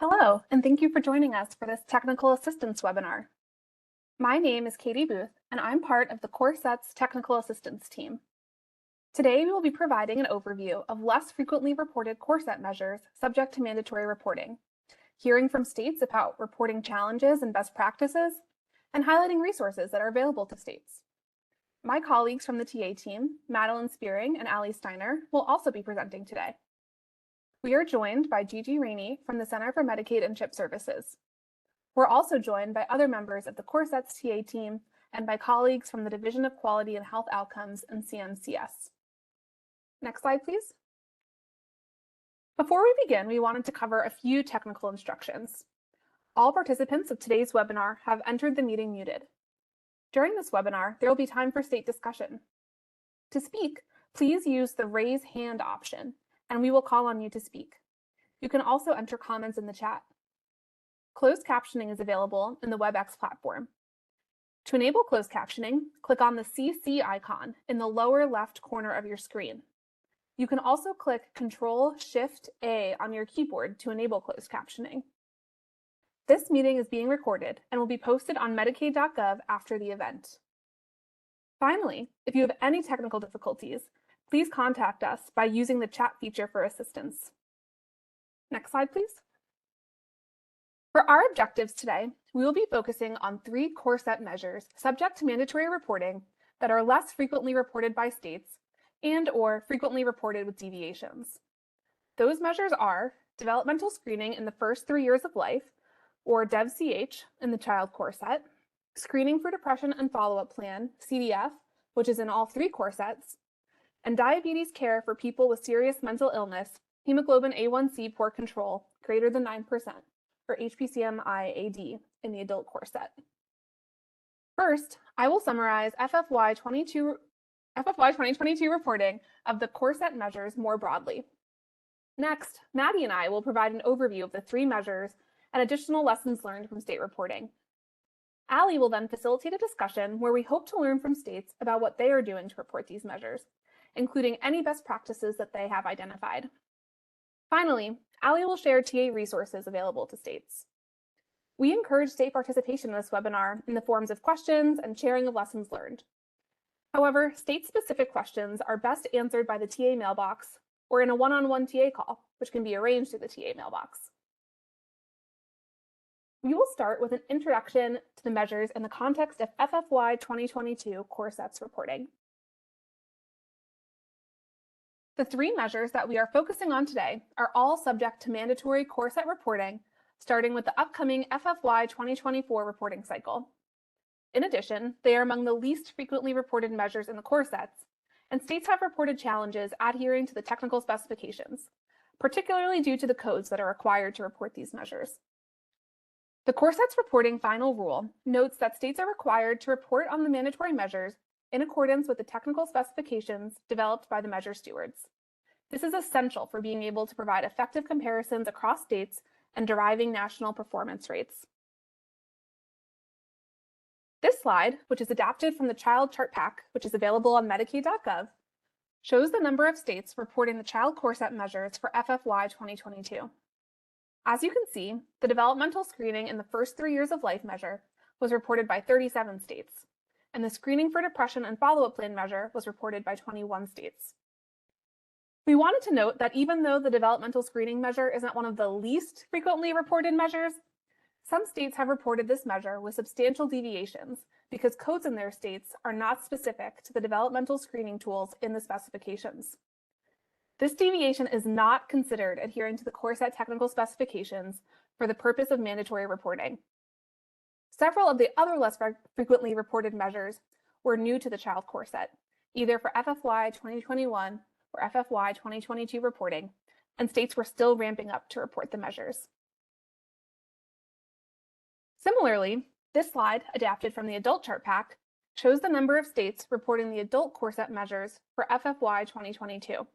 Hello, and thank you for joining us for this technical assistance webinar. My name is Katie Booth, and I'm part of the CoreSets technical assistance team. Today, we will be providing an overview of less frequently reported CoreSet measures subject to mandatory reporting, hearing from states about reporting challenges and best practices, and highlighting resources that are available to states. My colleagues from the TA team, Madeline Spearing and Ali Steiner, will also be presenting today. We are joined by Gigi Rainey from the Center for Medicaid and CHIP Services. We're also joined by other members of the CoreSets TA team and by colleagues from the Division of Quality and Health Outcomes and CNCS. Next slide, please. Before we begin, we wanted to cover a few technical instructions. All participants of today's webinar have entered the meeting muted. During this webinar, there will be time for state discussion. To speak, please use the raise hand option, and we will call on you to speak. You can also enter comments in the chat. Closed captioning is available in the WebEx platform. To enable closed captioning, click on the CC icon in the lower left corner of your screen. You can also click Control-Shift-A on your keyboard to enable closed captioning. This meeting is being recorded and will be posted on Medicaid.gov after the event. Finally, if you have any technical difficulties, please contact us by using the chat feature for assistance. Next slide, please. For our objectives today, we will be focusing on 3 CoreSet measures subject to mandatory reporting that are less frequently reported by states and/or frequently reported with deviations. Those measures are developmental screening in the first 3 years of life, or DEV-CH in the child CoreSet, screening for depression and follow-up plan, CDF, which is in all 3 CoreSets, and diabetes care for people with serious mental illness, hemoglobin A1C poor control greater than 9%, or HPCMI-AD in the adult CoreSet. First, I will summarize FFY 2022 reporting of the CoreSet measures more broadly. Next, Maddie and I will provide an overview of the 3 measures and additional lessons learned from state reporting. Ali will then facilitate a discussion where we hope to learn from states about what they are doing to report these measures, including any best practices that they have identified. Finally, Ali will share TA resources available to states. We encourage state participation in this webinar in the forms of questions and sharing of lessons learned. However, state-specific questions are best answered by the TA mailbox or in a one-on-one TA call, which can be arranged through the TA mailbox. We will start with an introduction to the measures in the context of FFY 2022 CoreSets reporting. The 3 measures that we are focusing on today are all subject to mandatory CoreSet reporting, starting with the upcoming FFY 2024 reporting cycle. In addition, they are among the least frequently reported measures in the CoreSets, and states have reported challenges adhering to the technical specifications, particularly due to the codes that are required to report these measures. The CoreSets reporting final rule notes that states are required to report on the mandatory measures in accordance with the technical specifications developed by the measure stewards. This is essential for being able to provide effective comparisons across states and deriving national performance rates. This slide, which is adapted from the Child Chart Pack, which is available on Medicaid.gov, shows the number of states reporting the child CoreSet measures for FFY 2022. As you can see, the developmental screening in the first 3 years of life measure was reported by 37 states, and the screening for depression and follow-up plan measure was reported by 21 states. We wanted to note that even though the developmental screening measure isn't one of the least frequently reported measures, some states have reported this measure with substantial deviations because codes in their states are not specific to the developmental screening tools in the specifications. This deviation is not considered adhering to the CoreSet technical specifications for the purpose of mandatory reporting. Several of the other less frequently reported measures were new to the child CoreSet, either for FFY 2021 or FFY 2022 reporting, and states were still ramping up to report the measures. Similarly, this slide, adapted from the Adult Chart Pack, shows the number of states reporting the adult CoreSet measures for FFY 2022.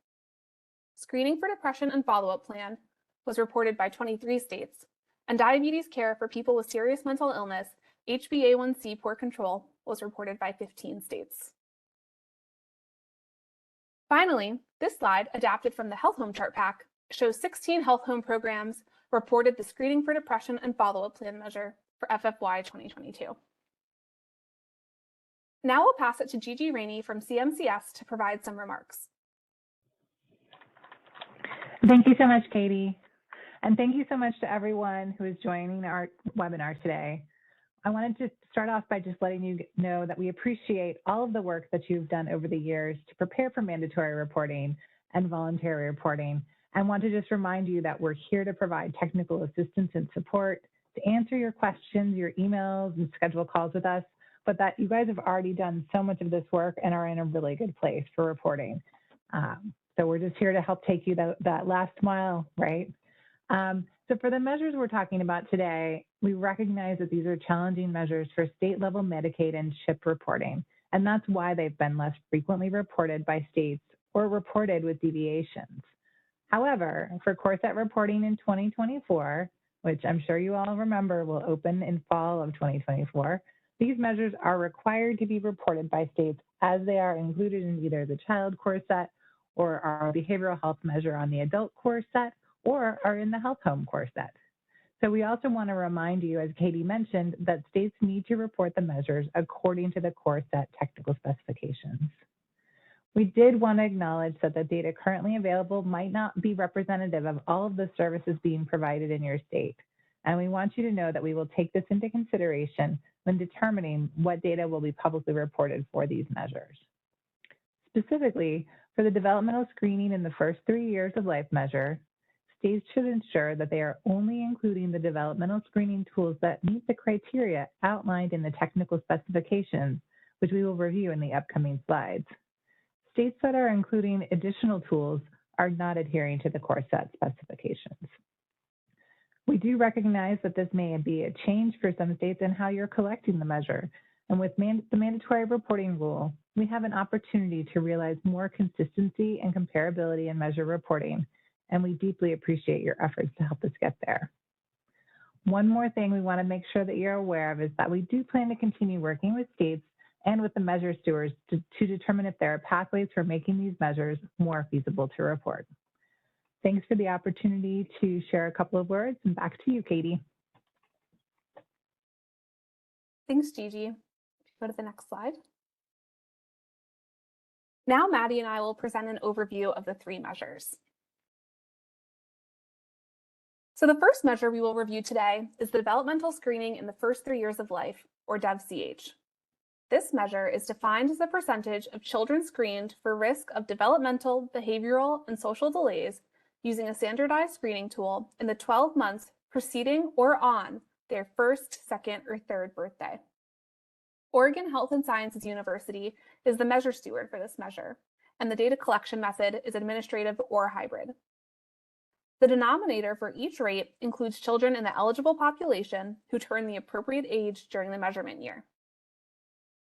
Screening for depression and follow-up plan was reported by 23 states, and diabetes care for people with serious mental illness, HbA1c poor control, was reported by 15 states. Finally, this slide, adapted from the Health Home Chart Pack, shows 16 health home programs reported the Screening for Depression and Follow-up Plan measure for FFY 2022. Now I'll pass it to Gigi Rainey from CMCS to provide some remarks. Thank you so much, Katie. And thank you so much to everyone who is joining our webinar today. I wanted to start off by just letting you know that we appreciate all of the work that you've done over the years to prepare for mandatory reporting and voluntary reporting, and want to just remind you that we're here to provide technical assistance and support, to answer your questions, your emails, and schedule calls with us, but that you guys have already done so much of this work and are in a really good place for reporting. So we're just here to help take you that last mile, right? So for the measures we're talking about today, we recognize that these are challenging measures for state-level Medicaid and CHIP reporting, and that's why they've been less frequently reported by states or reported with deviations. However, for core set reporting in 2024, which I'm sure you all remember will open in fall of 2024, these measures are required to be reported by states as they are included in either the child core set or our behavioral health measure on the adult core set, or are in the health home core set. So we also want to remind you, as Katie mentioned, that states need to report the measures according to the core set technical specifications. We did want to acknowledge that the data currently available might not be representative of all of the services being provided in your state. And we want you to know that we will take this into consideration when determining what data will be publicly reported for these measures. Specifically, for the developmental screening in the first 3 years of life measure, states should ensure that they are only including the developmental screening tools that meet the criteria outlined in the technical specifications, which we will review in the upcoming slides. States that are including additional tools are not adhering to the core set specifications. We do recognize that this may be a change for some states in how you're collecting the measure. And with the mandatory reporting rule, we have an opportunity to realize more consistency and comparability in measure reporting, and we deeply appreciate your efforts to help us get there. One more thing we want to make sure that you're aware of is that we do plan to continue working with states and with the measure stewards to determine if there are pathways for making these measures more feasible to report. Thanks for the opportunity to share a couple of words, and back to you, Katie. Thanks, Gigi. Go to the next slide. Now Maddie and I will present an overview of the 3 measures. So the first measure we will review today is the developmental screening in the first 3 years of life, or DEV-CH. This measure is defined as the percentage of children screened for risk of developmental, behavioral, and social delays using a standardized screening tool in the 12 months preceding or on their first, second, or third birthday. Oregon Health and Sciences University is the measure steward for this measure, and the data collection method is administrative or hybrid. The denominator for each rate includes children in the eligible population who turn the appropriate age during the measurement year.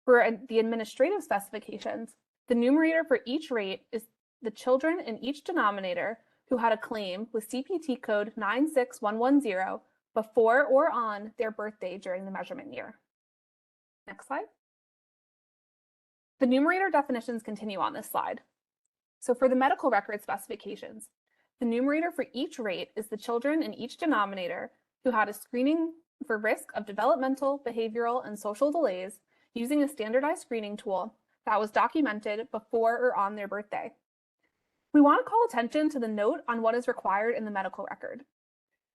For the administrative specifications, the numerator for each rate is the children in each denominator who had a claim with CPT code 96110 before or on their birthday during the measurement year. Next slide. The numerator definitions continue on this slide. So for the medical record specifications, the numerator for each rate is the children in each denominator who had a screening for risk of developmental, behavioral, and social delays using a standardized screening tool that was documented before or on their birthday. We want to call attention to the note on what is required in the medical record.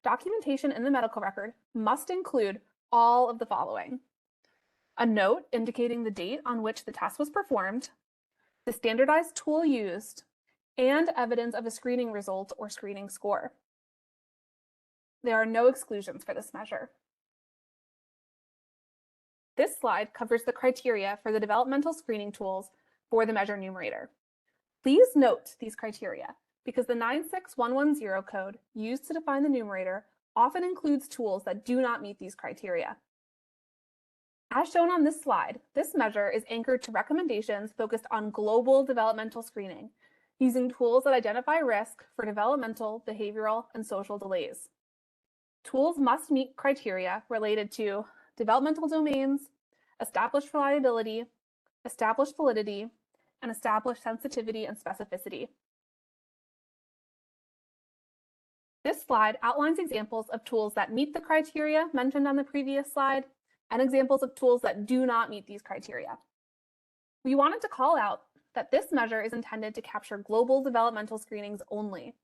Documentation in the medical record must include all of the following: a note indicating the date on which the test was performed, the standardized tool used, and evidence of a screening result or screening score. There are no exclusions for this measure. This slide covers the criteria for the developmental screening tools for the measure numerator. Please note these criteria because the 96110 code used to define the numerator often includes tools that do not meet these criteria. As shown on this slide, this measure is anchored to recommendations focused on global developmental screening, using tools that identify risk for developmental, behavioral, and social delays. Tools must meet criteria related to developmental domains, established reliability, established validity, and established sensitivity and specificity. This slide outlines examples of tools that meet the criteria mentioned on the previous slide and examples of tools that do not meet these criteria. We wanted to call out that this measure is intended to capture global developmental screenings only.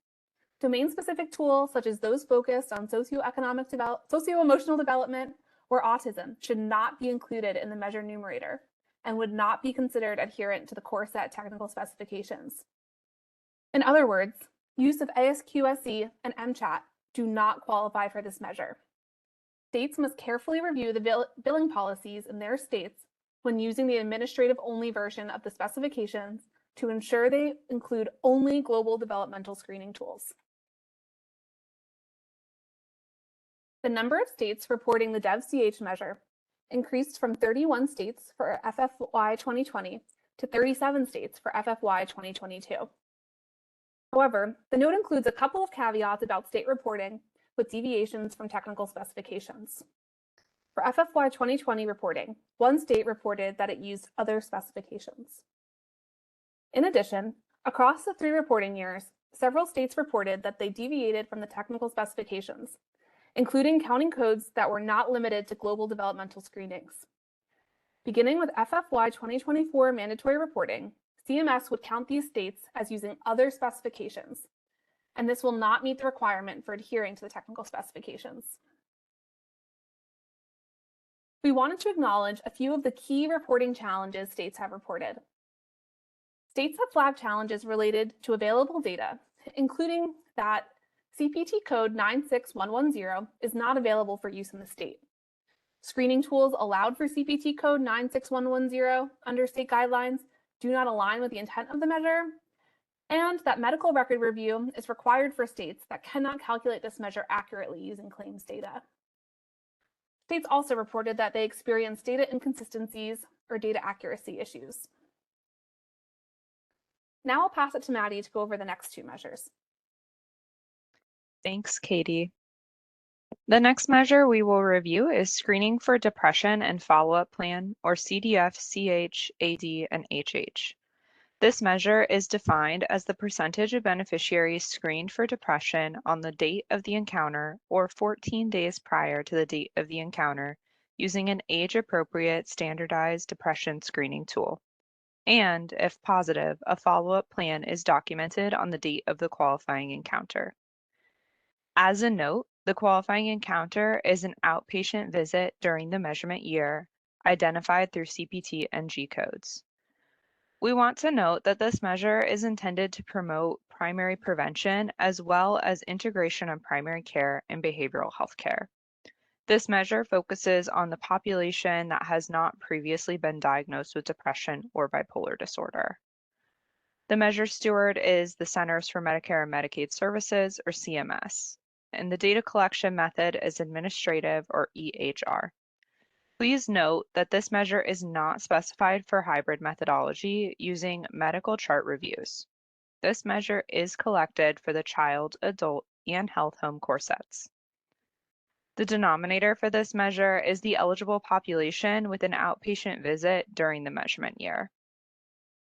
Domain-specific tools, such as those focused on socio-emotional development or autism, should not be included in the measure numerator and would not be considered adherent to the core set technical specifications. In other words, use of ASQSE and MCHAT do not qualify for this measure. States must carefully review the billing policies in their states when using the administrative-only version of the specifications to ensure they include only global developmental screening tools. The number of states reporting the DEV-CH measure increased from 31 states for FFY 2020 to 37 states for FFY 2022. However, the note includes a couple of caveats about state reporting with deviations from technical specifications. For FFY 2020 reporting, one state reported that it used other specifications. In addition, across the 3 reporting years, several states reported that they deviated from the technical specifications, including counting codes that were not limited to global developmental screenings. Beginning with FFY 2024 mandatory reporting, CMS would count these states as using other specifications, and this will not meet the requirement for adhering to the technical specifications. We wanted to acknowledge a few of the key reporting challenges states have reported. States have flagged challenges related to available data, including that CPT code 96110 is not available for use in the state. Screening tools allowed for CPT code 96110 under state guidelines do not align with the intent of the measure, and that medical record review is required for states that cannot calculate this measure accurately using claims data. States also reported that they experienced data inconsistencies or data accuracy issues. Now I'll pass it to Maddie to go over the next 2 measures. Thanks, Katie. The next measure we will review is Screening for Depression and Follow-up Plan, or CDF, CH, AD, and HH. This measure is defined as the percentage of beneficiaries screened for depression on the date of the encounter or 14 days prior to the date of the encounter using an age-appropriate standardized depression screening tool. And, if positive, a follow-up plan is documented on the date of the qualifying encounter. As a note, the qualifying encounter is an outpatient visit during the measurement year, identified through CPT and G codes. We want to note that this measure is intended to promote primary prevention as well as integration of primary care and behavioral health care. This measure focuses on the population that has not previously been diagnosed with depression or bipolar disorder. The measure steward is the Centers for Medicare and Medicaid Services, or CMS, and the data collection method is administrative, or EHR. Please note that this measure is not specified for hybrid methodology using medical chart reviews. This measure is collected for the child, adult, and health home core sets. The denominator for this measure is the eligible population with an outpatient visit during the measurement year.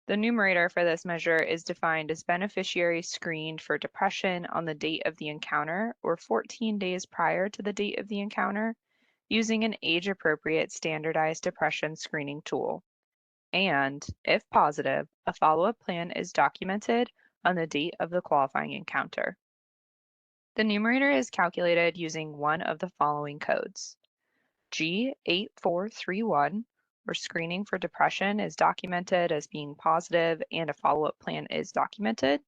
The numerator for this measure is defined as beneficiaries screened for depression on the date of the encounter or 14 days prior to the date of the encounter using an age-appropriate standardized depression screening tool. And, if positive, a follow-up plan is documented on the date of the qualifying encounter. The numerator is calculated using one of the following codes. G8431, where screening for depression is documented as being positive and a follow-up plan is documented,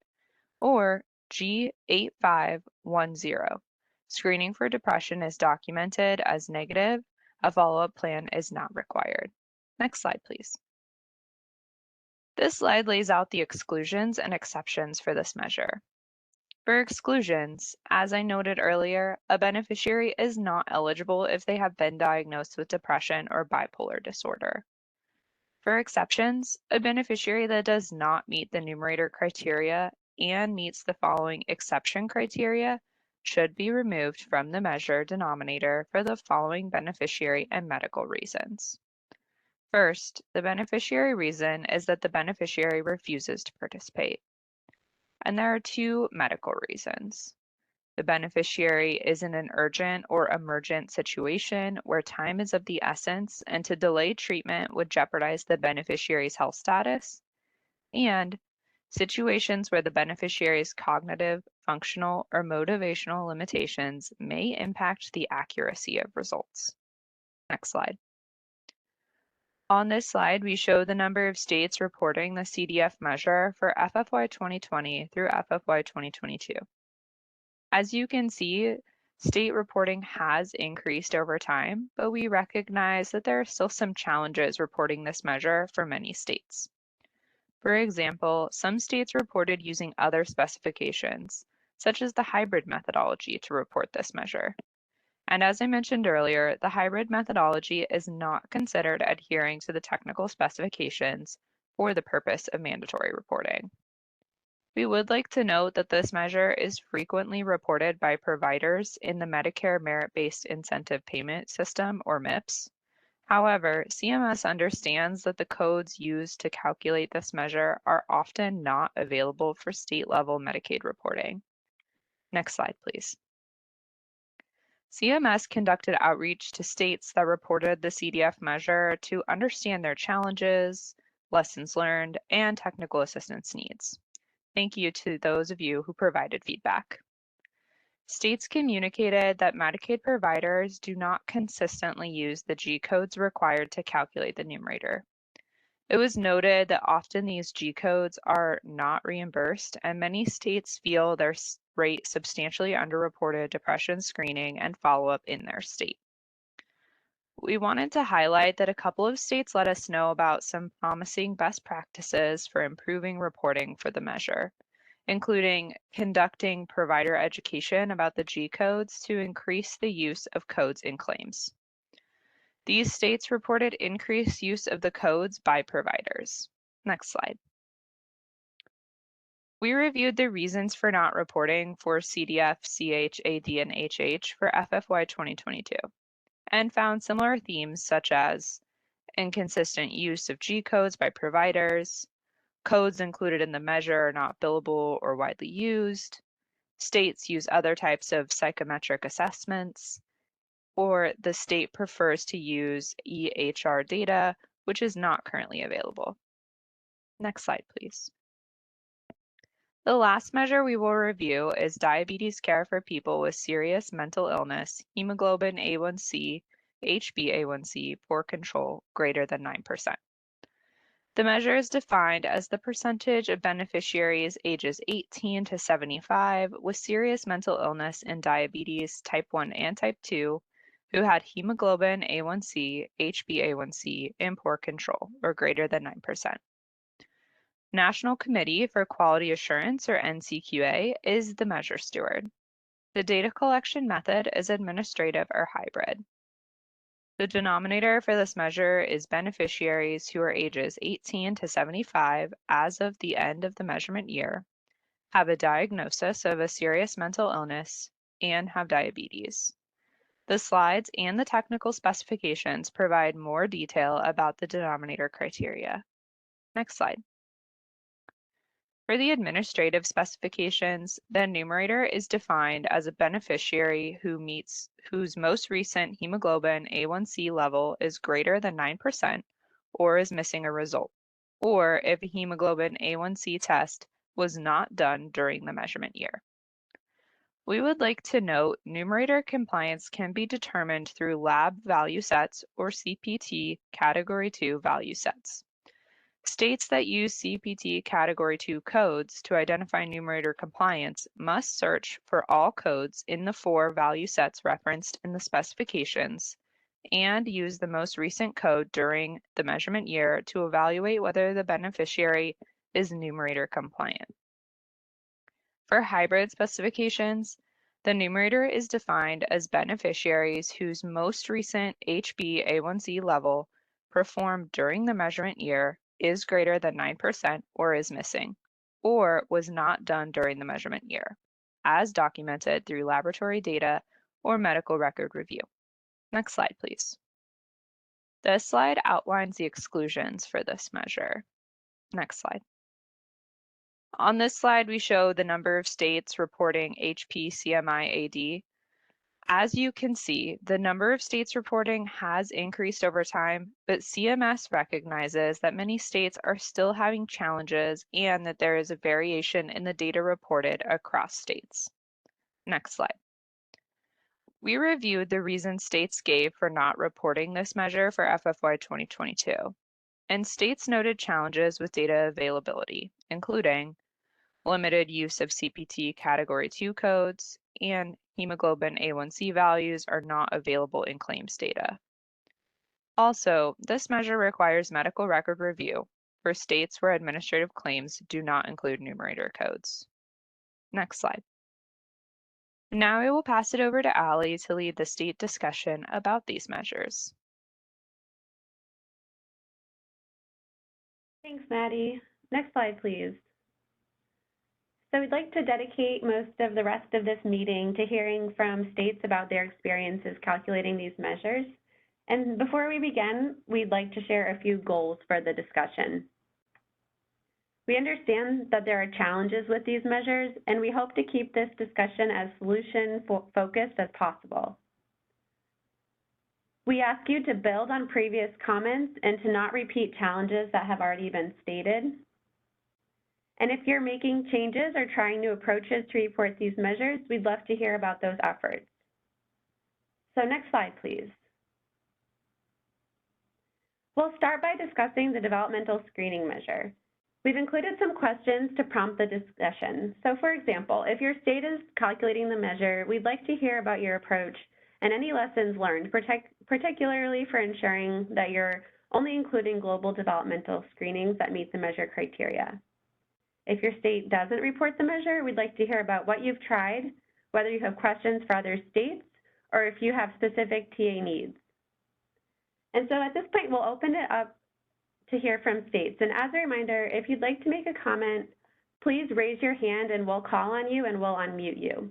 or G8510. Screening for depression is documented as negative, a follow-up plan is not required. Next slide, please. This slide lays out the exclusions and exceptions for this measure. For exclusions, as I noted earlier, a beneficiary is not eligible if they have been diagnosed with depression or bipolar disorder. For exceptions, a beneficiary that does not meet the numerator criteria and meets the following exception criteria should be removed from the measure denominator for the following beneficiary and medical reasons. First, the beneficiary reason is that the beneficiary refuses to participate. And there are 2 medical reasons. The the beneficiary is in an urgent or emergent situation where time is of the essence and to delay treatment would jeopardize the beneficiary's health status, and situations where the beneficiary's cognitive, functional, or motivational limitations may impact the accuracy of results. Next slide. On this slide, we show the number of states reporting the CDF measure for FFY 2020 through FFY 2022. As you can see, state reporting has increased over time, but we recognize that there are still some challenges reporting this measure for many states. For example, some states reported using other specifications, such as the hybrid methodology, to report this measure. And as I mentioned earlier, the hybrid methodology is not considered adhering to the technical specifications for the purpose of mandatory reporting. We would like to note that this measure is frequently reported by providers in the Medicare Merit-Based Incentive Payment System, or MIPS. However, CMS understands that the codes used to calculate this measure are often not available for state-level Medicaid reporting. Next slide, please. CMS conducted outreach to states that reported the CDF measure to understand their challenges, lessons learned, and technical assistance needs. Thank you to those of you who provided feedback. States communicated that Medicaid providers do not consistently use the G-codes required to calculate the numerator. It was noted that often these G-codes are not reimbursed, and many states feel their rate substantially underreported depression screening and follow-up in their state. We wanted to highlight that a couple of states let us know about some promising best practices for improving reporting for the measure, including conducting provider education about the G-codes to increase the use of codes in claims. These states reported increased use of the codes by providers. Next slide. We reviewed the reasons for not reporting for CDF, CH, AD, and HH for FFY 2022 and found similar themes such as inconsistent use of G-codes by providers, codes included in the measure are not billable or widely used, states use other types of psychometric assessments, or the state prefers to use EHR data, which is not currently available. Next slide, please. The last measure we will review is diabetes care for people with serious mental illness, hemoglobin A1C, HbA1c, poor control, greater than 9%. The measure is defined as the percentage of beneficiaries ages 18 to 75 with serious mental illness and diabetes type 1 and type 2 who had hemoglobin A1c, HbA1c, and poor control, or greater than 9%. National Committee for Quality Assurance, or NCQA, is the measure steward. The data collection method is administrative or hybrid. The denominator for this measure is beneficiaries who are ages 18 to 75 as of the end of the measurement year, have a diagnosis of a serious mental illness, and have diabetes. The slides and the technical specifications provide more detail about the denominator criteria. Next slide. For the administrative specifications, the numerator is defined as a beneficiary whose most recent hemoglobin A1c level is greater than 9% or is missing a result, or if a hemoglobin A1c test was not done during the measurement year. We would like to note numerator compliance can be determined through lab value sets or CPT Category 2 value sets. States that use CPT Category 2 codes to identify numerator compliance must search for all codes in the 4 value sets referenced in the specifications and use the most recent code during the measurement year to evaluate whether the beneficiary is numerator compliant. For hybrid specifications, the numerator is defined as beneficiaries whose most recent HbA1c level performed during the measurement year is greater than 9% or is missing, or was not done during the measurement year, as documented through laboratory data or medical record review. Next slide, please. This slide outlines the exclusions for this measure. Next slide. On this slide, we show the number of states reporting HPCMI-AD. As you can see, the number of states reporting has increased over time, but CMS recognizes that many states are still having challenges and that there is a variation in the data reported across states. Next slide. We reviewed the reasons states gave for not reporting this measure for FFY 2022, and states noted challenges with data availability, including limited use of CPT Category 2 codes, and hemoglobin A1C values are not available in claims data. Also, this measure requires medical record review for states where administrative claims do not include numerator codes. Next slide. Now I will pass it over to Allie to lead the state discussion about these measures. Thanks, Maddie. Next slide, please. So we'd like to dedicate most of the rest of this meeting to hearing from states about their experiences calculating these measures. And before we begin, we'd like to share a few goals for the discussion. We understand that there are challenges with these measures, and we hope to keep this discussion as solution-focused as possible. We ask you to build on previous comments and to not repeat challenges that have already been stated. And if you're making changes or trying new approaches to report these measures, we'd love to hear about those efforts. So next slide, please. We'll start by discussing the developmental screening measure. We've included some questions to prompt the discussion. So for example, if your state is calculating the measure, we'd like to hear about your approach and any lessons learned, particularly for ensuring that you're only including global developmental screenings that meet the measure criteria. If your state doesn't report the measure, we'd like to hear about what you've tried, whether you have questions for other states, or if you have specific TA needs. And so at this point, we'll open it up to hear from states. And as a reminder, if you'd like to make a comment, please raise your hand and we'll call on you and we'll unmute you.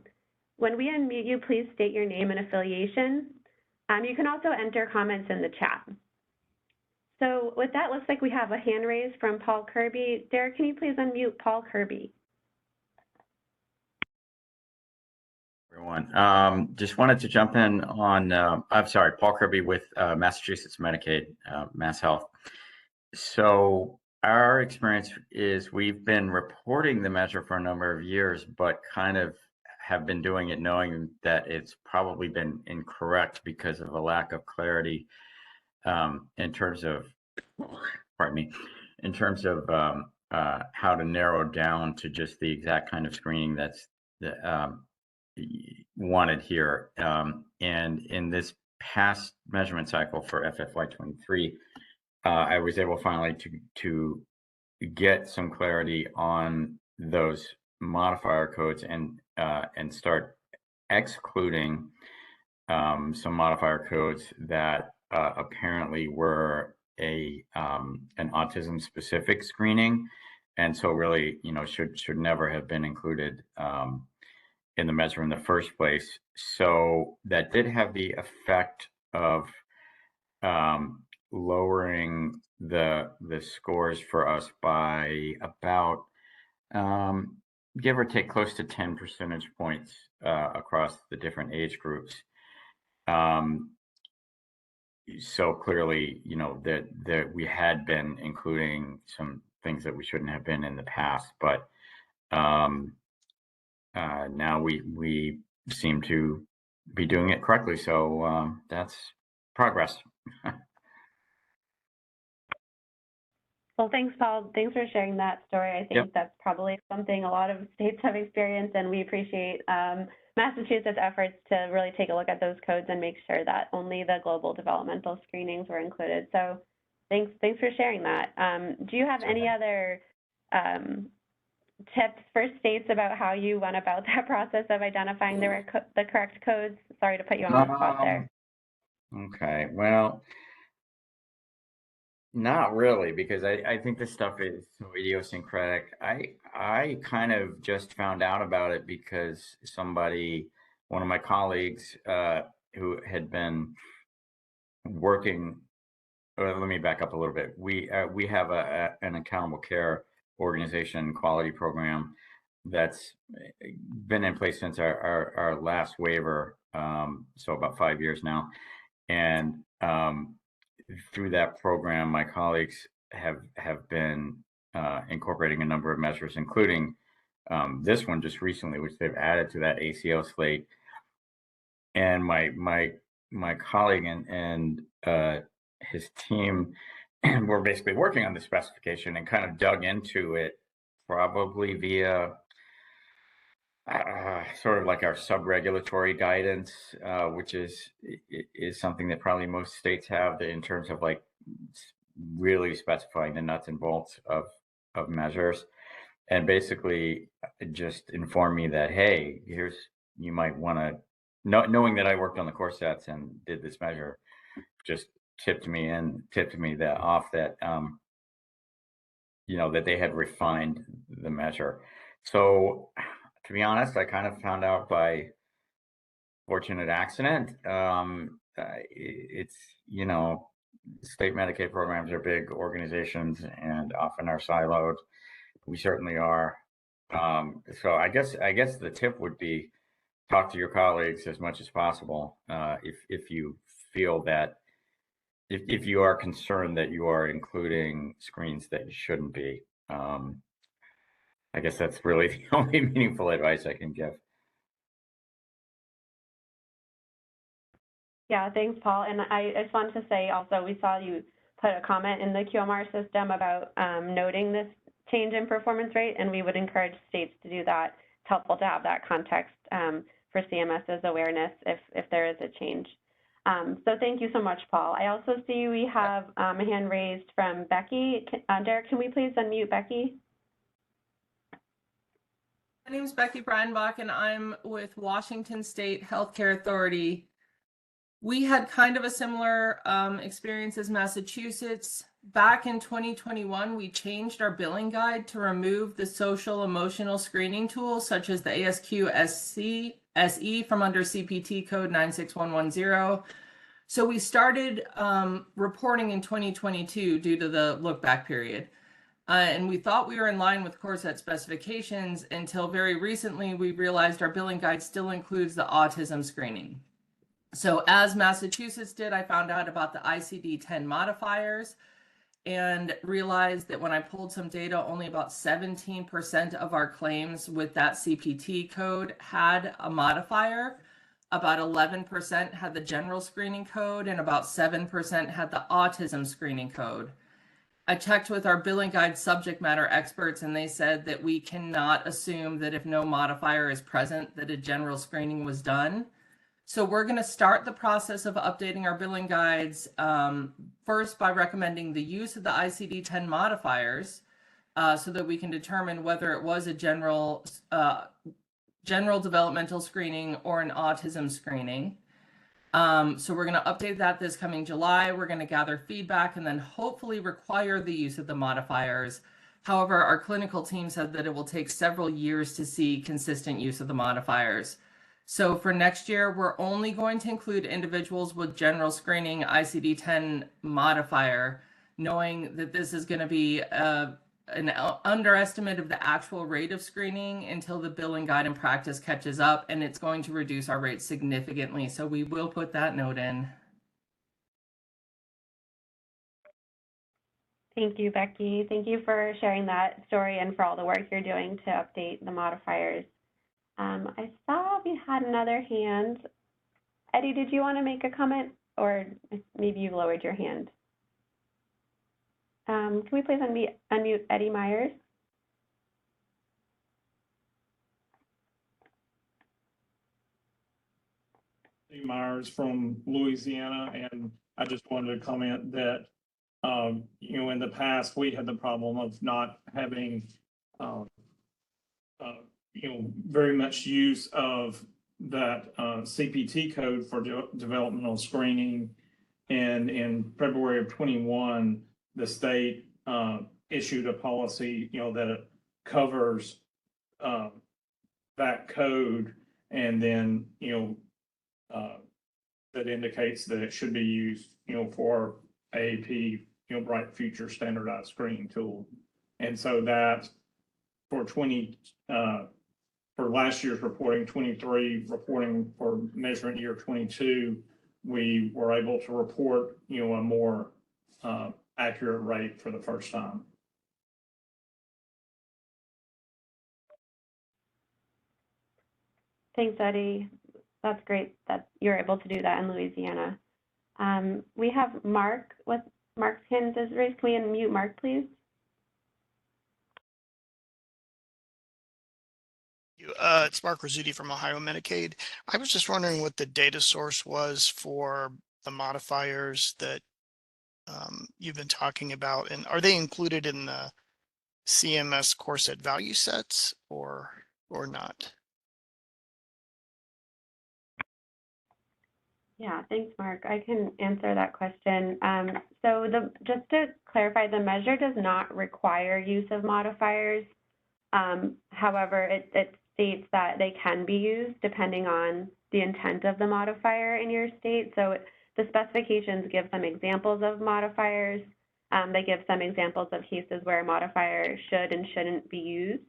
When we unmute you, please state your name and affiliation. You can also enter comments in the chat. So with that, looks like we have a hand raised from Paul Kirby. Derek, can you please unmute Paul Kirby? Everyone, just wanted to jump in on, I'm sorry, Paul Kirby with Massachusetts Medicaid, Mass Health. So our experience is we've been reporting the measure for a number of years, but kind of have been doing it knowing that it's probably been incorrect because of a lack of clarity in terms of, pardon me, in terms of how to narrow down to just the exact kind of screening that's wanted here. And in this past measurement cycle for FFY23, I was able finally to get some clarity on those modifier codes and start excluding some modifier codes that apparently were an autism specific screening, and so really, you know, should never have been included in the measure in the first place. So that did have the effect of lowering the scores for us by about give or take close to 10 percentage points across the different age groups. So clearly, you know, that we had been including some things that we shouldn't have been in the past, but now we seem to be doing it correctly. So that's progress. Well, thanks, Paul. Thanks for sharing that story. I think that's probably something a lot of states have experienced, and we appreciate Massachusetts' efforts to really take a look at those codes and make sure that only the global developmental screenings were included. So thanks for sharing that. Do you have any other tips for states about how you went about that process of identifying the correct codes? Sorry to put you on the spot there. Okay, well, not really, because I think this stuff is so idiosyncratic. I kind of just found out about it because one of my colleagues who had been working, let me back up a little bit. We have an accountable care organization quality program that's been in place since our last waiver, so about 5 years now. And through that program, my colleagues have been incorporating a number of measures, including this one just recently, which they've added to that ACO slate. And my colleague and his team were basically working on the specification and kind of dug into it, probably via sort of like our sub-regulatory guidance, which is something that probably most states have in terms of like really specifying the nuts and bolts of measures, and basically just informed me that, hey, you might want to, knowing that I worked on the core sets and did this measure, just tipped me that off that that they had refined the measure. So to be honest, I kind of found out by fortunate accident. It's, state Medicaid programs are big organizations and often are siloed. We certainly are. So I guess the tip would be talk to your colleagues as much as possible if you feel that if you are concerned that you are including screens that you shouldn't be. I guess that's really the only meaningful advice I can give. Yeah, thanks, Paul. And I just wanted to say also, we saw you put a comment in the QMR system about noting this change in performance rate, and we would encourage states to do that. It's helpful to have that context for CMS's awareness if there is a change. So thank you so much, Paul. I also see we have a hand raised from Becky. Derek, can we please unmute Becky? My name is Becky Breidenbach, and I'm with Washington State Healthcare Authority. We had kind of a similar experience as Massachusetts. Back in 2021, we changed our billing guide to remove the social emotional screening tools, such as the ASQ SE from under CPT code 96110. So we started reporting in 2022 due to the look back period. And we thought we were in line with core set specifications until very recently we realized our billing guide still includes the autism screening. So as Massachusetts did, I found out about the ICD-10 modifiers and realized that when I pulled some data, only about 17% of our claims with that CPT code had a modifier. About 11% had the general screening code, and about 7% had the autism screening code. I checked with our billing guide subject matter experts, and they said that we cannot assume that if no modifier is present, that a general screening was done. So we're going to start the process of updating our billing guides first by recommending the use of the ICD-10 modifiers so that we can determine whether it was a general developmental screening or an autism screening. So we're going to update that this coming July. We're going to gather feedback and then hopefully require the use of the modifiers. However, our clinical team said that it will take several years to see consistent use of the modifiers. So for next year, we're only going to include individuals with general screening ICD-10 modifier, knowing that this is going to be an underestimate of the actual rate of screening until the billing guide and practice catches up, and it's going to reduce our rate significantly. So we will put that note in. Thank you, Becky. Thank you for sharing that story and for all the work you're doing to update the modifiers. I saw we had another hand. Eddie, did you want to make a comment, or maybe you lowered your hand? Can we please unmute Eddie Myers? Eddie Myers from Louisiana, and I just wanted to comment that in the past we had the problem of not having very much use of that CPT code for developmental screening. And in February of 21, the state issued a policy, that it covers that code, and then, that indicates that it should be used, for AAP, Bright Future standardized screening tool. And so that for for last year's reporting, 23 reporting for measurement year 22, we were able to report, a more accurate rate for the first time. Thanks, Eddie. That's great that you're able to do that in Louisiana. We have Mark with Mark's hand is raised. Can we unmute Mark, please? It's Mark Rizzuti from Ohio Medicaid. I was just wondering what the data source was for the modifiers that you've been talking about, and are they included in the CMS core set value sets or not? Yeah, thanks, Mark. I can answer that question. Just to clarify, the measure does not require use of modifiers. However, it states that they can be used depending on the intent of the modifier in your state. So the specifications give some examples of modifiers. They give some examples of cases where a modifier should and shouldn't be used.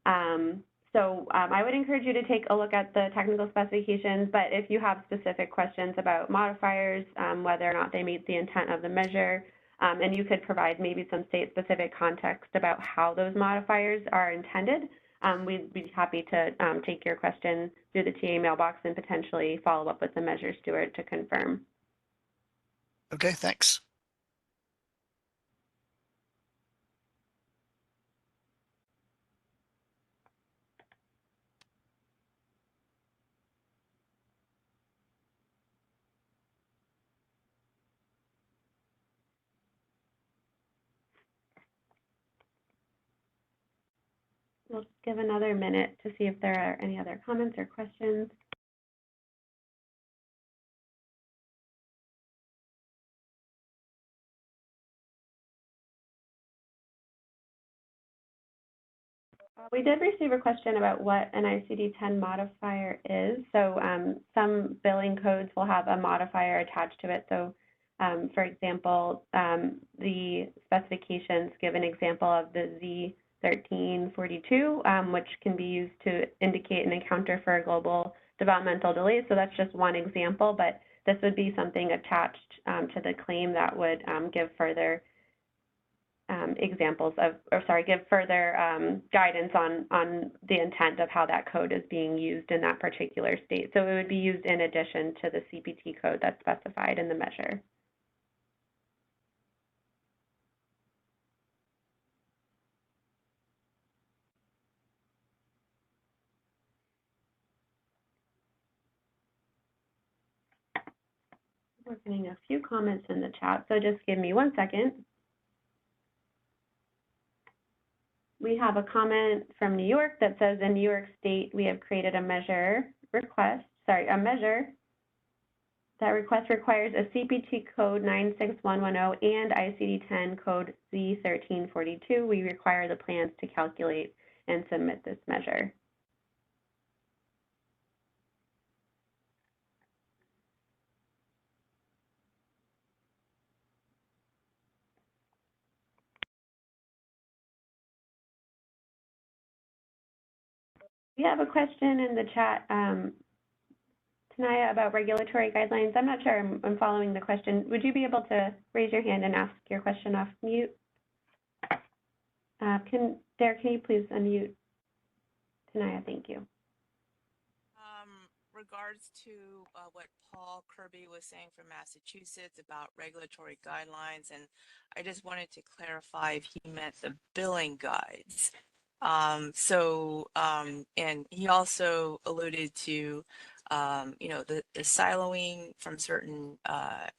I would encourage you to take a look at the technical specifications, but if you have specific questions about modifiers, whether or not they meet the intent of the measure, and you could provide maybe some state-specific context about how those modifiers are intended, we'd be happy to take your question through the TA mailbox and potentially follow up with the measure steward to confirm. Okay, thanks. We'll just give another minute to see if there are any other comments or questions. We did receive a question about what an ICD-10 modifier is. So some billing codes will have a modifier attached to it. So for example, the specifications give an example of the Z1342, which can be used to indicate an encounter for a global developmental delay. So that's just one example, but this would be something attached to the claim that would give further give further guidance on the intent of how that code is being used in that particular state. So it would be used in addition to the CPT code that's specified in the measure. We're getting a few comments in the chat, so just give me 1 second. We have a comment from New York that says in New York State, we have created a measure that request requires a CPT code 96110 and ICD-10 code Z1342. We require the plans to calculate and submit this measure. We have a question in the chat, Tanaya, about regulatory guidelines. I'm not sure I'm following the question. Would you be able to raise your hand and ask your question off mute? Derek, can you please unmute Tanaya? Thank you. Regards to what Paul Kirby was saying from Massachusetts about regulatory guidelines, and I just wanted to clarify if he meant the billing guides. And he also alluded to, the siloing from certain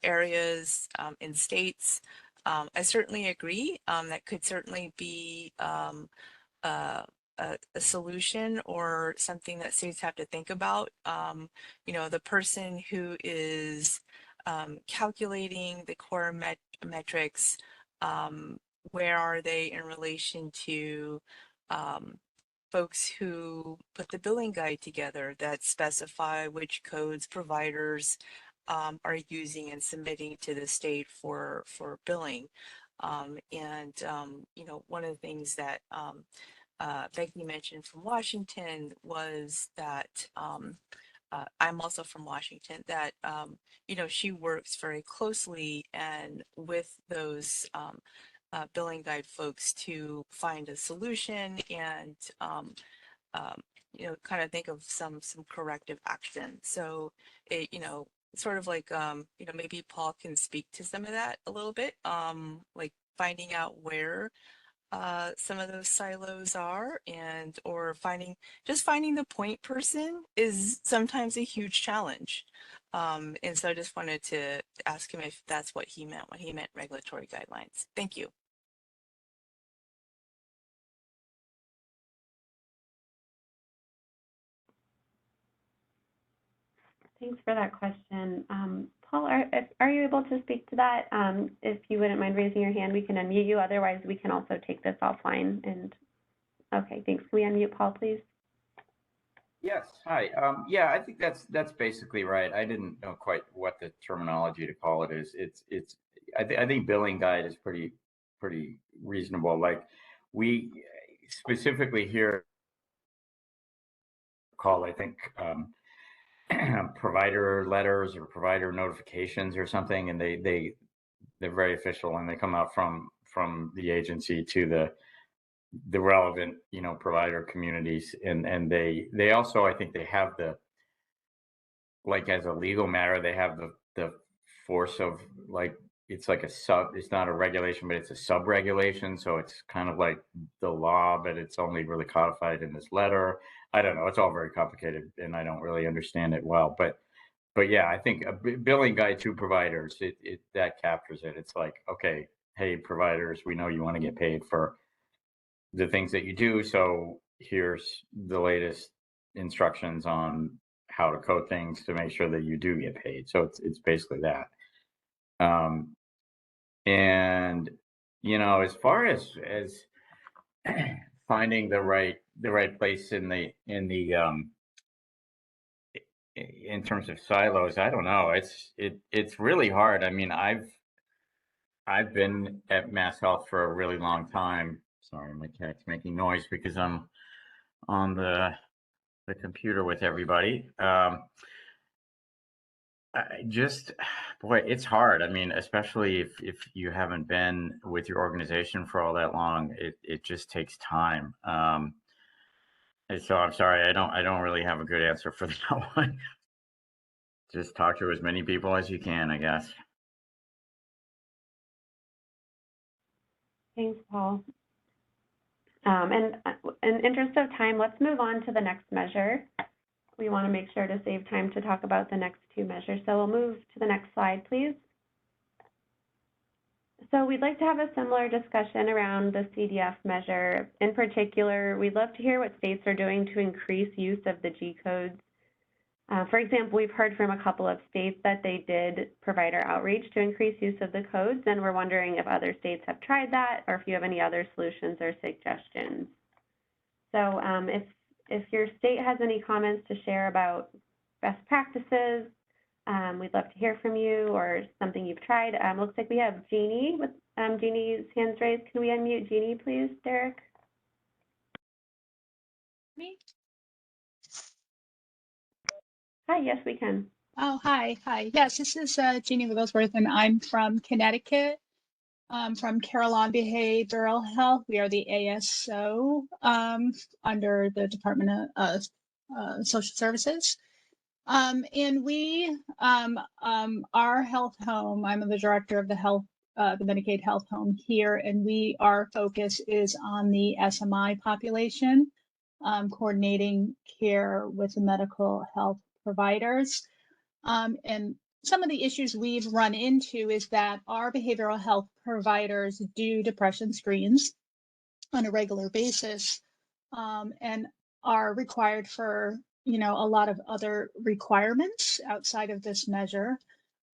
areas in states. I certainly agree. That could certainly be a solution or something that states have to think about. The person who is calculating the core metrics, where are they in relation to folks who put the billing guide together that specify which codes providers are using and submitting to the state for billing. You know, one of the things that Becky mentioned from Washington was that I'm also from Washington, that, you know, she works very closely and with those billing guide folks to find a solution and, you know, kind of think of some corrective action. So it, you know, sort of like, you know, maybe Paul can speak to some of that a little bit, like finding out where some of those silos are, and or finding the point person is sometimes a huge challenge. And so I just wanted to ask him if that's what he meant when he meant regulatory guidelines. Thank you. Thanks for that question. Paul, are you able to speak to that? If you wouldn't mind raising your hand, we can unmute you. Otherwise, we can also take this offline. And okay, thanks. Can we unmute Paul, please? Yes. Hi. Yeah, I think that's basically right. I didn't know quite what the terminology to call it is. I think billing guide is pretty reasonable. Like we specifically here call, I think, provider letters or provider notifications or something, and they're very official, and they come out from the agency to the relevant, you know, provider communities, and they also, I think they have the, like, as a legal matter, they have the force of, like, it's like it's not a regulation, but it's a sub-regulation, so it's kind of like the law, but it's only really codified in this letter. I don't know, it's all very complicated and I don't really understand it well, but yeah, I think a billing guide to providers, it that captures it. It's like, okay, hey providers, we know you want to get paid for the things that you do, so here's the latest instructions on how to code things to make sure that you do get paid. So it's basically that. And you know, as far as finding the right place in terms of silos, I don't know. It's really hard. I mean, I've been at Mass Health for a really long time. Sorry, my cat's making noise because I'm on the computer with everybody. Boy, it's hard. I mean, especially if you haven't been with your organization for all that long, it just takes time. And so I'm sorry, I don't really have a good answer for that one. Just talk to as many people as you can, I guess. Thanks, Paul. And in interest of time, let's move on to the next measure. We want to make sure to save time to talk about the next two measures. So we'll move to the next slide, please. So we'd like to have a similar discussion around the CDF measure. In particular, we'd love to hear what states are doing to increase use of the G codes. For example, we've heard from a couple of states that they did provider outreach to increase use of the codes, and we're wondering if other states have tried that or if you have any other solutions or suggestions. So if your state has any comments to share about best practices, we'd love to hear from you, or something you've tried. Looks like we have Jeannie with Jeannie's hands raised. Can we unmute Jeannie, please, Derek? Me? Hi, yes, we can. Oh, hi. Yes, this is Jeannie Wigglesworth, and I'm from Connecticut, from Carillon Behavioral Health. We are the ASO under the Department of Social Services. And we, our health home, I'm the director of the Medicaid health home here, and our focus is on the SMI population, coordinating care with the medical health providers. And some of the issues we've run into is that our behavioral health providers do depression screens on a regular basis, and are required for, you know, a lot of other requirements outside of this measure.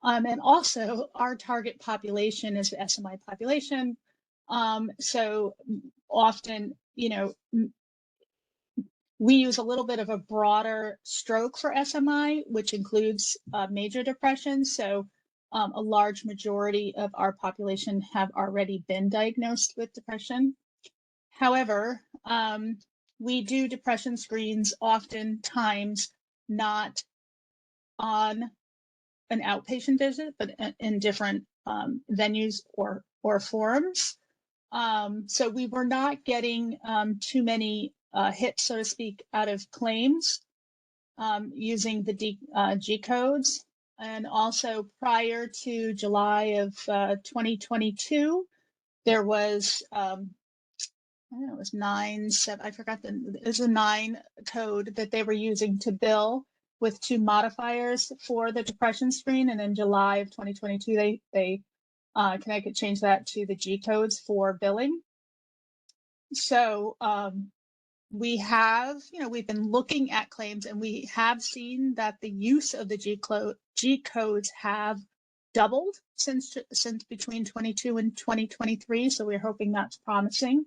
And also our target population is the SMI population. So often, you know, we use a little bit of a broader stroke for SMI, which includes major depression. So a large majority of our population have already been diagnosed with depression. However, we do depression screens oftentimes not on an outpatient visit, but in different venues or forums. So we were not getting too many hits, so to speak, out of claims using the G codes. And also prior to July of 2022, there was, I don't know, it was 9-7, I forgot it was a 9 code that they were using to bill with 2 modifiers for the depression screen. And in July of 2022, they Connecticut changed that to the G codes for billing. So we have, we've been looking at claims, and we have seen that the use of the G codes have doubled since between 22 and 2023. So we're hoping that's promising.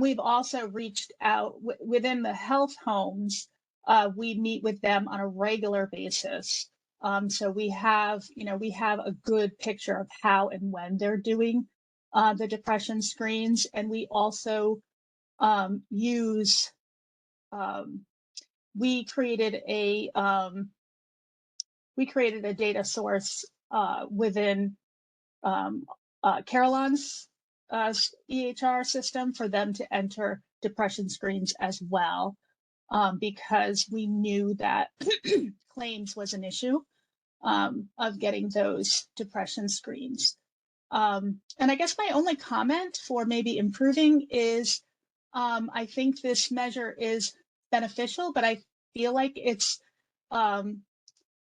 We've also reached out within the health homes. We meet with them on a regular basis. So we have a good picture of how and when they're doing the depression screens. And we also we created a data source within Carillon's EHR system for them to enter depression screens as well, because we knew that claims was an issue of getting those depression screens. And I guess my only comment for maybe improving is I think this measure is beneficial, but I feel like it's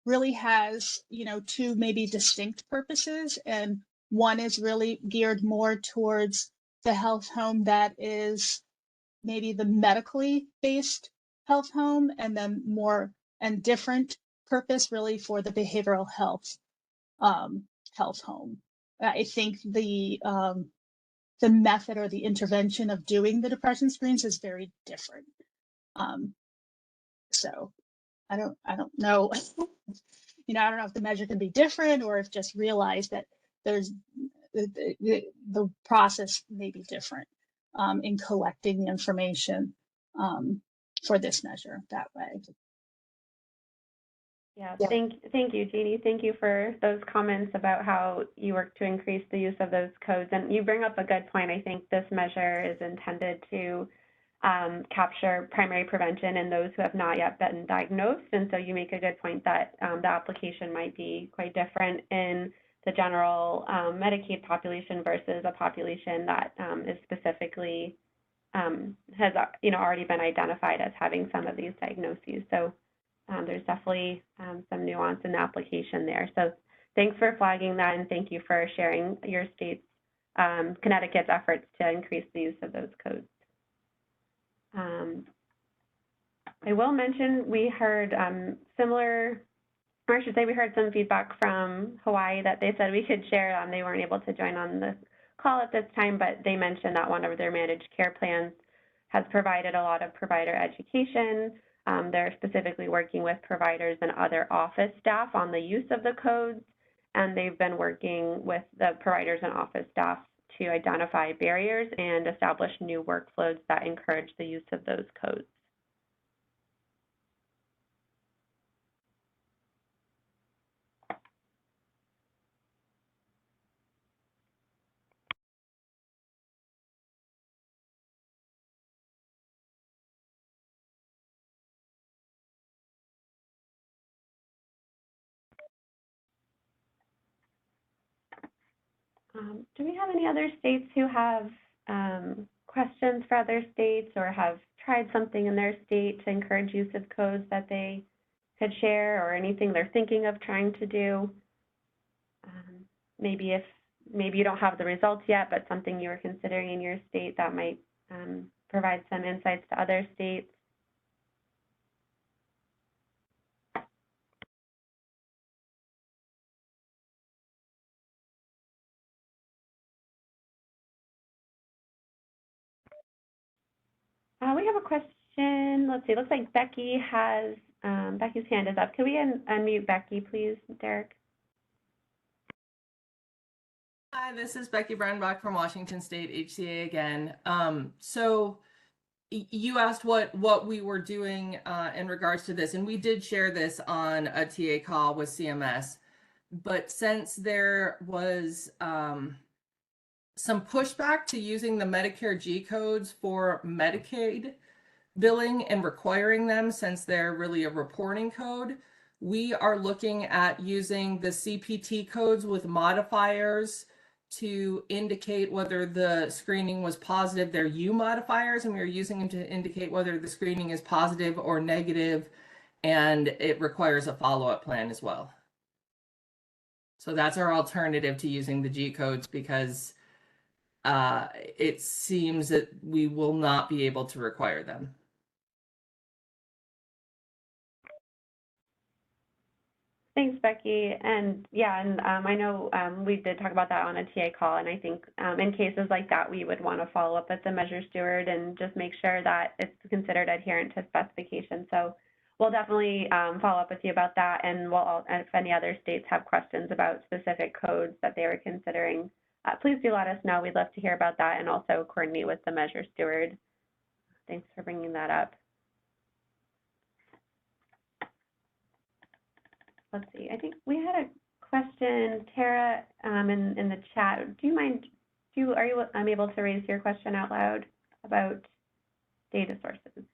really has, 2 maybe distinct purposes. And one is really geared more towards the health home that is maybe the medically based health home, and then more and different purpose really for the behavioral health health home. I think the method or the intervention of doing the depression screens is very different. So I don't know. I don't know if the measure can be different, or if just realize that there's the process may be different in collecting the information for this measure that way. Yeah, thank you, Jeannie. Thank you for those comments about how you work to increase the use of those codes. And you bring up a good point. I think this measure is intended to capture primary prevention in those who have not yet been diagnosed. And so you make a good point that the application might be quite different in the general Medicaid population versus a population that is specifically has already been identified as having some of these diagnoses. So there's definitely some nuance in the application there. So thanks for flagging that, and thank you for sharing your state's, Connecticut's efforts to increase the use of those codes. I will mention we heard we heard some feedback from Hawaii that they said we could share. They weren't able to join on the call at this time, but they mentioned that one of their managed care plans has provided a lot of provider education. They're specifically working with providers and other office staff on the use of the codes, and they've been working with the providers and office staff to identify barriers and establish new workflows that encourage the use of those codes. Do we have any other states who have questions for other states, or have tried something in their state to encourage use of codes that they could share, or anything they're thinking of trying to do? Maybe you don't have the results yet, but something you were considering in your state that might provide some insights to other states. We have a question. Let's see. Looks like Becky has Becky's hand is up. Can we unmute Becky, please, Derek? Hi, this is Becky Breinbach from Washington State HCA again. So you asked what we were doing in regards to this, and we did share this on a TA call with CMS. But since there was some pushback to using the Medicare G codes for Medicaid billing and requiring them, since they're really a reporting code, we are looking at using the CPT codes with modifiers to indicate whether the screening was positive. They're U modifiers, and we are using them to indicate whether the screening is positive or negative, and it requires a follow-up plan as well. So that's our alternative to using the G codes, because it seems that we will not be able to require them. Thanks, Becky. And yeah, and I know we did talk about that on a TA call, and I think in cases like that, we would want to follow up with the measure steward and just make sure that it's considered adherent to specifications. So we'll definitely follow up with you about that, and if any other states have questions about specific codes that they were considering, please do let us know. We'd love to hear about that and also coordinate with the measure steward. Thanks for bringing that up. Let's see, I think we had a question, Tara, in the chat. Do you mind, are you able to raise your question out loud about data sources?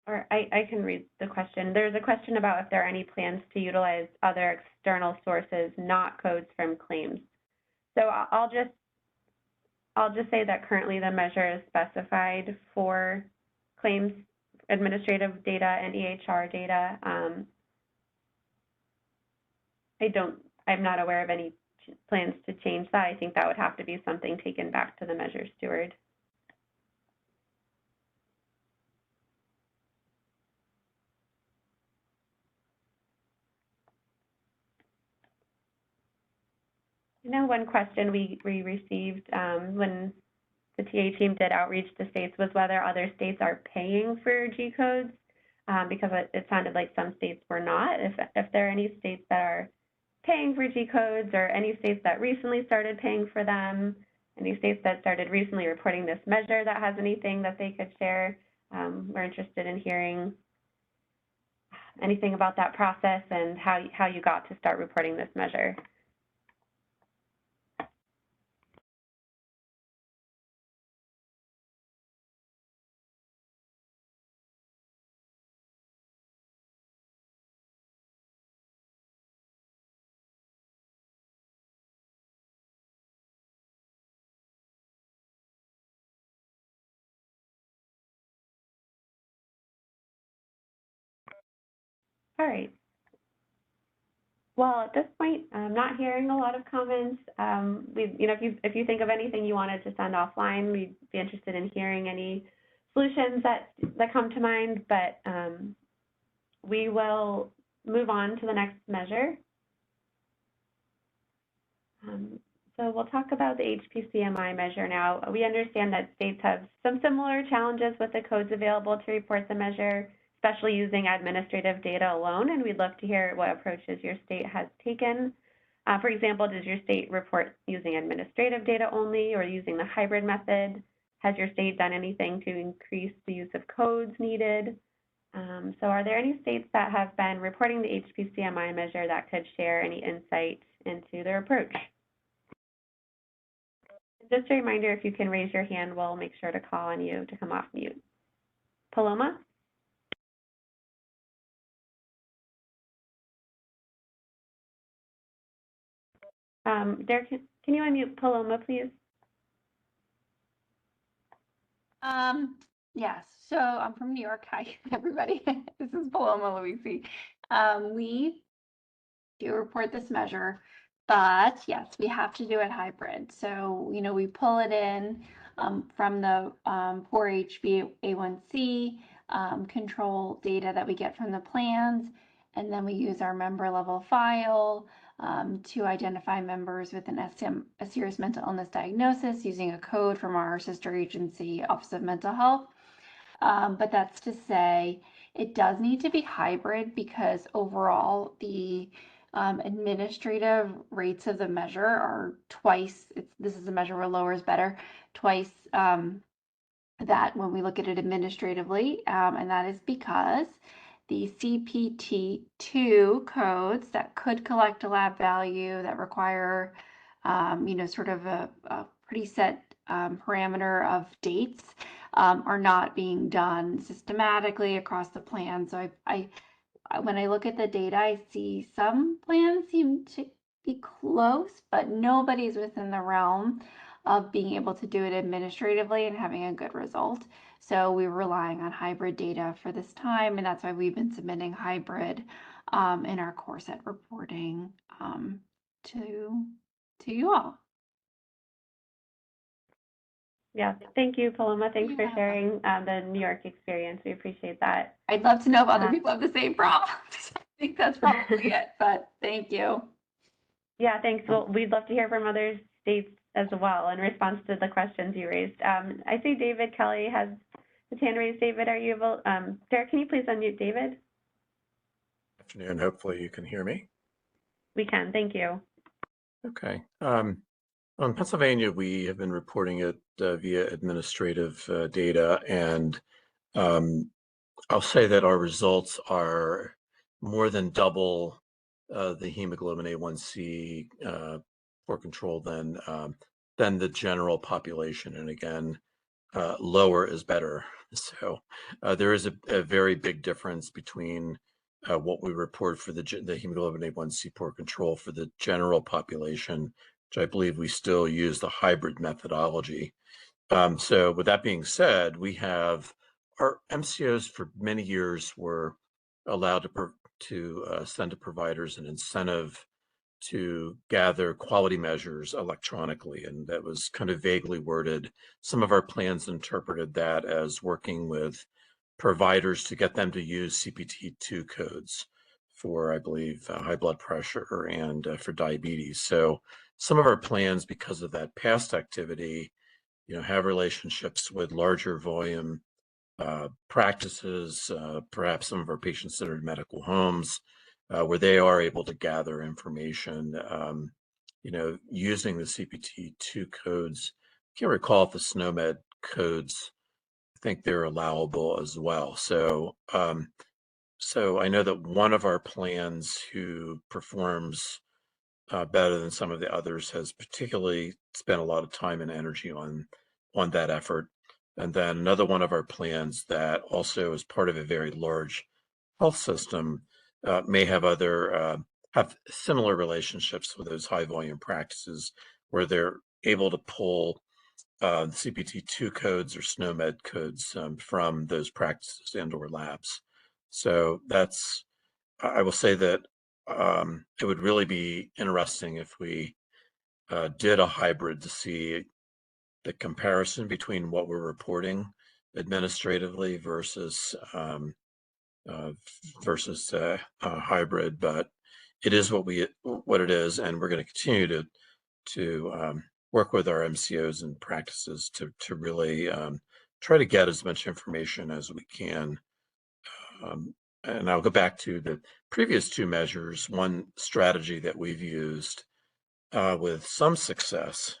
Or I can read the question. There's a question about if there are any plans to utilize other external sources, not codes from claims. So I'll just say that currently the measure is specified for claims administrative data and EHR data. I'm not aware of any plans to change that. I think that would have to be something taken back to the measure steward. I know one question we received when the TA team did outreach to states was whether other states are paying for G codes, because it sounded like some states were not. If there are any states that are paying for G codes, or any states that recently started paying for them, any states that started recently reporting this measure that has anything that they could share, we're interested in hearing anything about that process and how you got to start reporting this measure. All right. Well, at this point, I'm not hearing a lot of comments. If you think of anything you wanted to send offline, we'd be interested in hearing any solutions that come to mind. But we will move on to the next measure. So we'll talk about the HPCMI measure now. We understand that states have some similar challenges with the codes available to report the measure, especially using administrative data alone, and we'd love to hear what approaches your state has taken. For example, does your state report using administrative data only or using the hybrid method? Has your state done anything to increase the use of codes needed? So are there any states that have been reporting the HPCMI measure that could share any insight into their approach? Just a reminder, if you can raise your hand, we'll make sure to call on you to come off mute. Paloma? Derek, can you unmute Paloma, please? Yes, so I'm from New York. Hi, everybody. This is Paloma Luisi. We do report this measure, but yes, we have to do it hybrid. So, we pull it in from the poor HbA1c control data that we get from the plans, and then we use our member level file to identify members with an a serious mental illness diagnosis using a code from our sister agency, Office of Mental Health. But that's to say, it does need to be hybrid because overall the administrative rates of the measure are twice, this is a measure where lower is better, twice that when we look at it administratively, and that is because the CPT2 codes that could collect a lab value that require, sort of a pretty set parameter of dates are not being done systematically across the plan. So when I look at the data, I see some plans seem to be close, but nobody's within the realm of being able to do it administratively and having a good result. So we're relying on hybrid data for this time, and that's why we've been submitting hybrid in our core set reporting to you all. Yeah, thank you, Paloma. Thanks for sharing the New York experience. We appreciate that. I'd love to know if other people have the same problems. I think that's probably it, but thank you. Yeah, thanks. Well, we'd love to hear from other states as well in response to the questions you raised. I see David Kelly has his hand raised. David, are you able? Derek, can you please unmute David? Good afternoon. Hopefully you can hear me. We can. Thank you. Okay. On Pennsylvania, we have been reporting it via administrative data, and I'll say that our results are more than double the hemoglobin A1C for control than the general population. And again, lower is better. So there is a very big difference between what we report for the hemoglobin A1C poor control for the general population, which I believe we still use the hybrid methodology. So with that being said, we have our MCOs for many years were allowed to send to providers an incentive to gather quality measures electronically, and that was kind of vaguely worded. Some of our plans interpreted that as working with providers to get them to use CPT2 codes for, I believe, high blood pressure and for diabetes. So some of our plans, because of that past activity, have relationships with larger volume practices, perhaps some of our patient-centered medical homes, where they are able to gather information, using the CPT2 codes. I can't recall if the SNOMED codes, I think they're allowable as well. So, so I know that one of our plans who performs better than some of the others has particularly spent a lot of time and energy on that effort. And then another one of our plans that also is part of a very large health system may have have similar relationships with those high volume practices where they're able to pull CPT2 codes or SNOMED codes from those practices and/or labs. So I will say that it would really be interesting if we did a hybrid to see the comparison between what we're reporting administratively versus hybrid. But it is what it is, and we're going to continue to work with our MCOs and practices to really try to get as much information as we can. And I'll go back to the previous two measures. One strategy that we've used with some success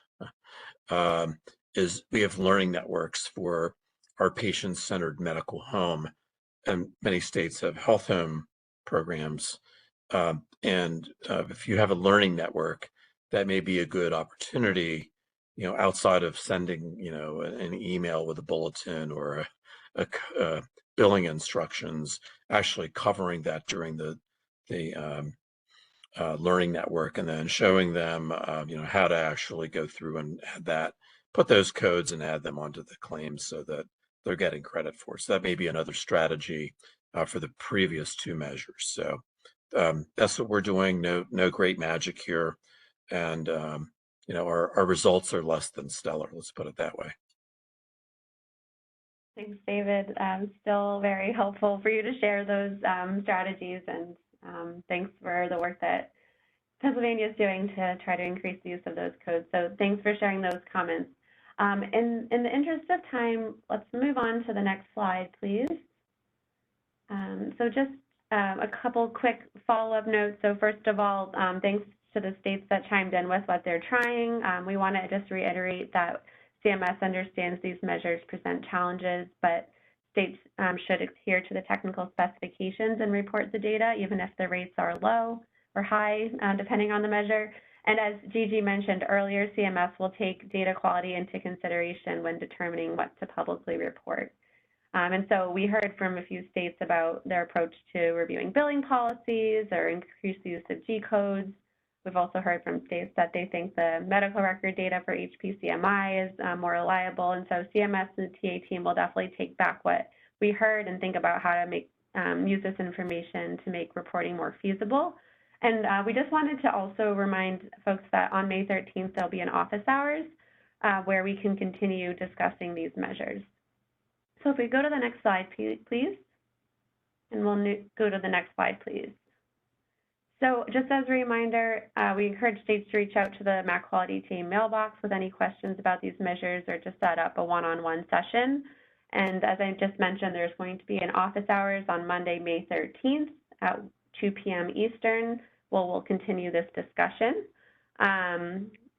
is we have learning networks for our patient-centered medical home, and many states have health home programs. And if you have a learning network, that may be a good opportunity, outside of sending, an email with a bulletin or a billing instructions, actually covering that during the learning network, and then showing them, how to actually go through and add that, put those codes and add them onto the claims so that they're getting credit for. So that may be another strategy for the previous two measures. So that's what we're doing. No great magic here, and our results are less than stellar. Let's put it that way. Thanks, David. Still very helpful for you to share those strategies, and thanks for the work that Pennsylvania is doing to try to increase the use of those codes. So thanks for sharing those comments. In the interest of time, let's move on to the next slide, please. So just a couple quick follow-up notes. So first of all, thanks to the states that chimed in with what they're trying. We want to just reiterate that CMS understands these measures present challenges, but states should adhere to the technical specifications and report the data, even if the rates are low or high, depending on the measure. And as Gigi mentioned earlier, CMS will take data quality into consideration when determining what to publicly report. And so we heard from a few states about their approach to reviewing billing policies or increased use of G codes. We've also heard from states that they think the medical record data for HPCMI is more reliable. And so CMS and the TA team will definitely take back what we heard and think about how to make use this information to make reporting more feasible. And we just wanted to also remind folks that on May 13th, there'll be an office hours where we can continue discussing these measures. So if we go to the next slide, please, and we'll go to the next slide, please. So just as a reminder, we encourage states to reach out to the MAC Quality Team mailbox with any questions about these measures or to set up a one-on-one session. And as I just mentioned, there's going to be an office hours on Monday, May 13th at 2 p.m. Eastern. We'll continue this discussion.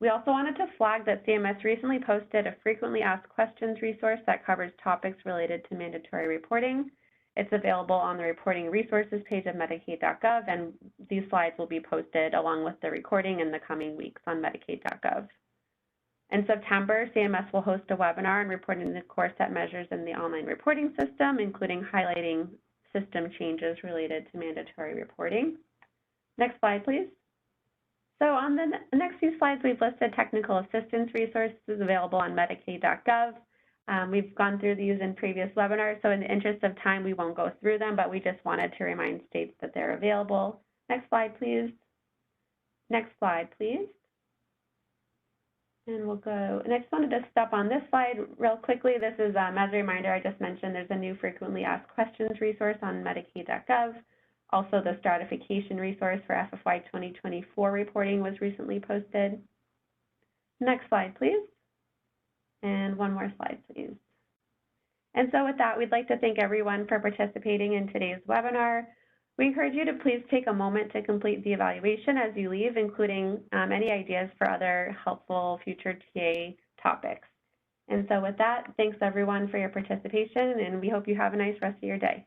We also wanted to flag that CMS recently posted a frequently asked questions resource that covers topics related to mandatory reporting. It's available on the reporting resources page of Medicaid.gov, and these slides will be posted along with the recording in the coming weeks on Medicaid.gov. In September, CMS will host a webinar on reporting the core set measures in the online reporting system, including highlighting system changes related to mandatory reporting. Next slide, please. So on the next few slides, we've listed technical assistance resources available on Medicaid.gov. We've gone through these in previous webinars, so in the interest of time, we won't go through them, but we just wanted to remind states that they're available. Next slide, please. Next slide, please. And we'll go, next wanted to stop on this slide real quickly. This is, as a reminder, I just mentioned there's a new frequently asked questions resource on Medicaid.gov. Also, the stratification resource for FFY 2024 reporting was recently posted. Next slide, please. And one more slide, please. And so with that, we'd like to thank everyone for participating in today's webinar. We encourage you to please take a moment to complete the evaluation as you leave, including any ideas for other helpful future TA topics. And so with that, thanks everyone for your participation, and we hope you have a nice rest of your day.